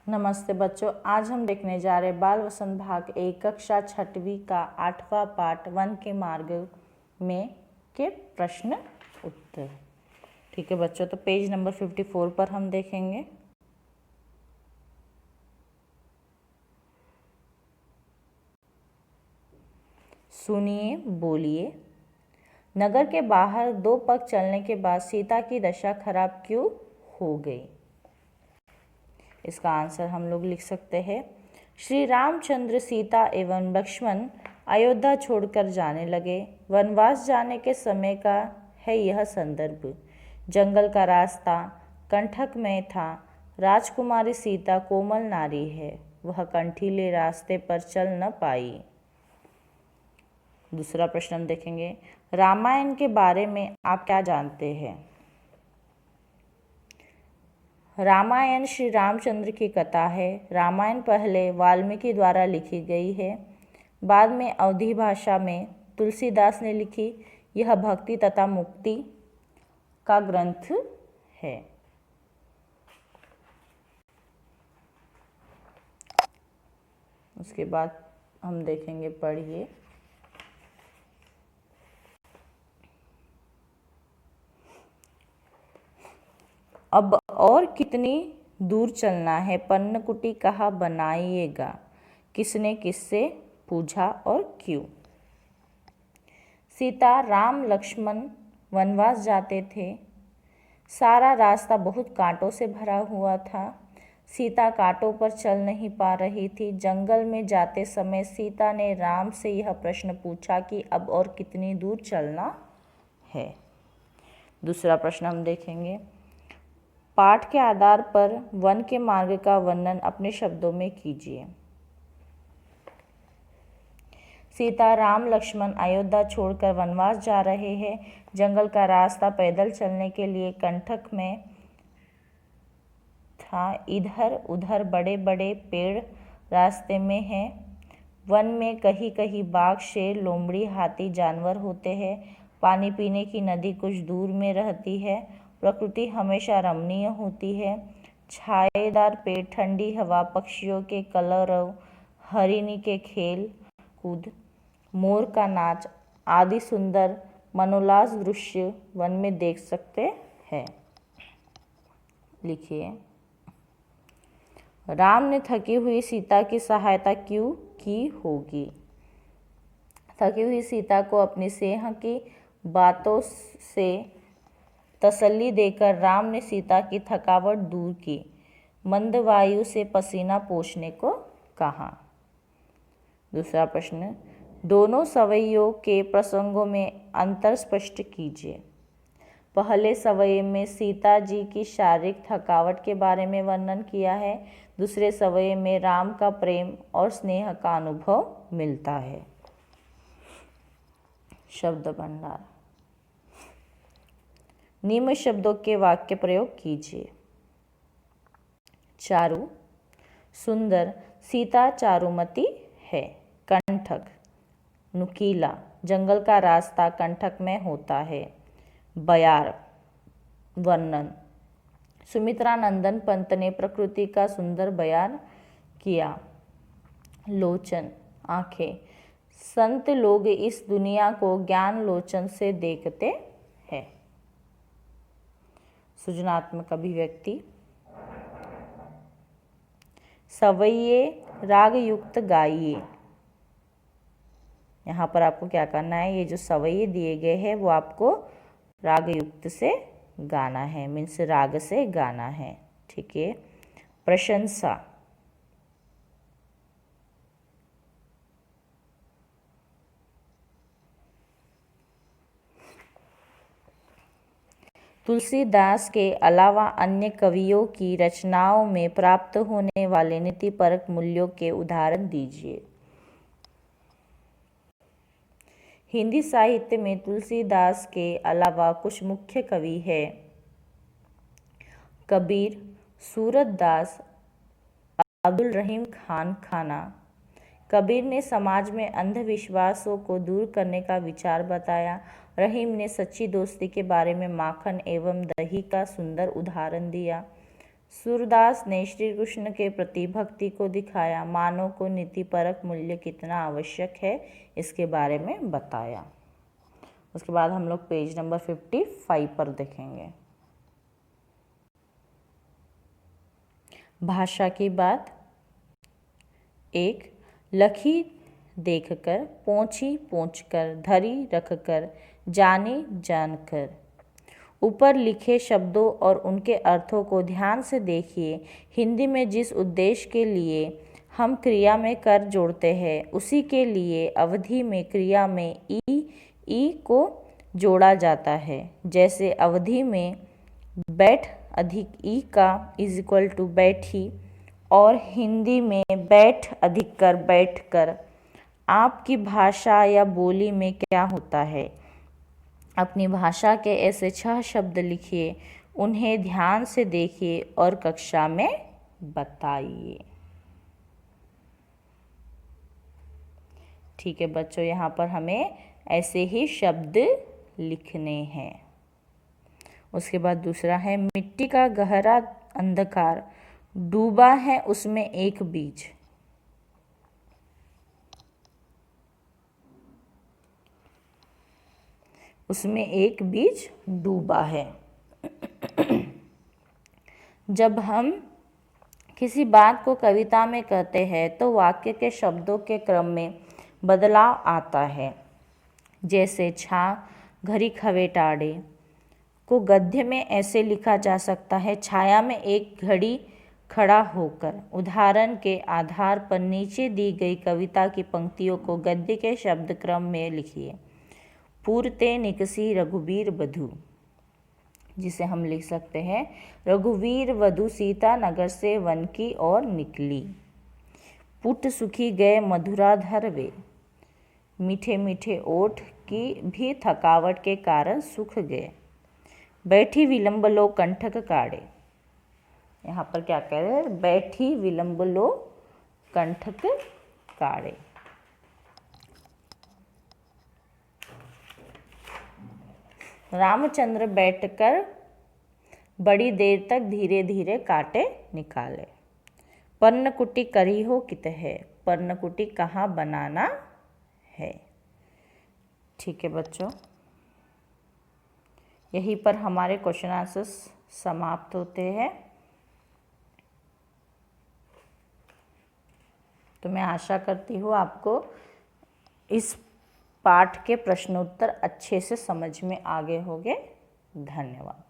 नमस्ते बच्चों, आज हम देखने जा रहे बाल वसंत भाग 1 कक्षा 6वीं का 8वां पाठ वन के मार्ग में के प्रश्न उत्तर। ठीक है बच्चों, तो पेज नंबर 54 पर हम देखेंगे। सुनिए, बोलिए। नगर के बाहर 2 पग चलने के बाद सीता की दशा खराब क्यों हो गई? इसका आंसर हम लोग लिख सकते हैं। श्री रामचंद्र, सीता एवं लक्ष्मण अयोध्या छोड़कर जाने लगे। वनवास जाने के समय का है यह संदर्भ। जंगल का रास्ता कंटक में था। राजकुमारी सीता कोमल नारी है, वह कंठीले रास्ते पर चल न पाई। दूसरा प्रश्न हम देखेंगे। रामायण के बारे में आप क्या जानते हैं? रामायण श्री रामचंद्र की कथा है। रामायण पहले वाल्मीकि द्वारा लिखी गई है, बाद में अवधी भाषा में तुलसीदास ने लिखी। यह भक्ति तथा मुक्ति का ग्रंथ है। उसके बाद हम देखेंगे, पढ़िए। अब और कितनी दूर चलना है? पन्नकुटी कहाँ बनाइएगा? किसने किससे पूछा और क्यों? सीता राम लक्ष्मण वनवास जाते थे। सारा रास्ता बहुत कांटों से भरा हुआ था। सीता कांटों पर चल नहीं पा रही थी। जंगल में जाते समय सीता ने राम से यह प्रश्न पूछा कि अब और कितनी दूर चलना है। दूसरा प्रश्न हम देखेंगे। पाठ के आधार पर वन के मार्ग का वर्णन अपने शब्दों में कीजिए। सीता राम लक्ष्मण अयोध्या छोड़कर वनवास जा रहे हैं। जंगल का रास्ता पैदल चलने के लिए कंटक में था। इधर उधर बड़े बड़े पेड़ रास्ते में हैं। वन में कहीं कहीं बाघ, शेर, लोमड़ी, हाथी जानवर होते हैं। पानी पीने की नदी कुछ दूर में रहती है। प्रकृति हमेशा रमणीय होती है। छायेदार पेड़, ठंडी हवा, पक्षियों के कलरव, हरिणी के खेल कूद, मोर का नाच आदि सुंदर मनोल्लास दृश्य वन में देख सकते हैं। लिखिए। राम ने थकी हुई सीता की सहायता क्यों की होगी? थकी हुई सीता को अपनी स्नेह की बातों से तसल्ली देकर राम ने सीता की थकावट दूर की। मंद वायु से पसीना पोंछने को कहा। दूसरा प्रश्न। दोनों सवैयों के प्रसंगों में अंतर स्पष्ट कीजिए। पहले सवै में सीता जी की शारीरिक थकावट के बारे में वर्णन किया है। दूसरे सवै में राम का प्रेम और स्नेह का अनुभव मिलता है। शब्द भंडार। निम्न शब्दों के वाक्य प्रयोग कीजिए। चारु, सुंदर, सीता चारुमती है। कंटक, नुकीला, जंगल का रास्ता कंटक में होता है। बयार, वर्णन, सुमित्रा नंदन पंत ने प्रकृति का सुंदर बयान किया। लोचन, आंखें, संत लोग इस दुनिया को ज्ञान लोचन से देखते हैं। सृजनात्मक अभिव्यक्ति। सवैये राग युक्त गाइए। यहाँ पर आपको क्या करना है? ये जो सवैये दिए गए हैं वो आपको राग युक्त से गाना है, मीन्स राग से गाना है। ठीक है। प्रशंसा। तुलसीदास के अलावा अन्य कवियों की रचनाओं में प्राप्त होने वाले नीतिपरक मूल्यों के उदाहरण दीजिए। हिंदी साहित्य में तुलसीदास के अलावा कुछ मुख्य कवि हैं। कबीर, सूरतदास, अब्दुल रहीम खान खाना। कबीर ने समाज में अंधविश्वासों को दूर करने का विचार बताया। रहीम ने सच्ची दोस्ती के बारे में माखन एवं दही का सुंदर उदाहरण दिया। सूरदास ने श्री कृष्ण के प्रति भक्ति को दिखाया। मानव को नीतिपरक मूल्य कितना आवश्यक है इसके बारे में बताया। उसके बाद हम लोग पेज नंबर 55 पर देखेंगे। भाषा की बात। 1. लखी देखकर, पोंछी पोंछकर, धरी रखकर, जानी जानकर। ऊपर लिखे शब्दों और उनके अर्थों को ध्यान से देखिए। हिंदी में जिस उद्देश्य के लिए हम क्रिया में कर जोड़ते हैं उसी के लिए अवधि में क्रिया में ई को जोड़ा जाता है। जैसे अवधि में बैठ अधिक ई का इज इक्वल टू बैठी, और हिंदी में बैठ अधिक कर बैठ कर। आपकी भाषा या बोली में क्या होता है? अपनी भाषा के ऐसे 6 शब्द लिखिए, उन्हें ध्यान से देखिए और कक्षा में बताइए। ठीक है बच्चों, यहाँ पर हमें ऐसे ही शब्द लिखने हैं। उसके बाद दूसरा है मिट्टी का गहरा अंधकार, डूबा है उसमें एक बीज। उसमें एक बीज डूबा है। जब हम किसी बात को कविता में कहते हैं तो वाक्य के शब्दों के क्रम में बदलाव आता है। जैसे छा घरी खवे टाड़े को गद्य में ऐसे लिखा जा सकता है, छाया में एक घड़ी खड़ा होकर। उदाहरण के आधार पर नीचे दी गई कविता की पंक्तियों को गद्य के शब्द क्रम में लिखिए। पूरते निकसी रघुवीर वधु, जिसे हम लिख सकते हैं रघुवीर वधु सीता नगर से वन की ओर निकली। पुट सुखी गए मधुराधर वे, मीठे मीठे ओठ की भी थकावट के कारण सूख गए। बैठी विलंब लो कंठक काढ़े। यहाँ पर क्या कह रहे हैं? बैठी विलंब लो कंठक काढ़े। रामचंद्र बैठकर बड़ी देर तक धीरे धीरे कांटे निकाले। पर्णकुटी करी हो कित है, पर्णकुटी कहाँ बनाना है। ठीक है बच्चों, यहीं पर हमारे क्वेश्चन आंसर्स समाप्त होते हैं। तो मैं आशा करती हूँ आपको इस पाठ के प्रश्नोत्तर अच्छे से समझ में आ गए होंगे। धन्यवाद।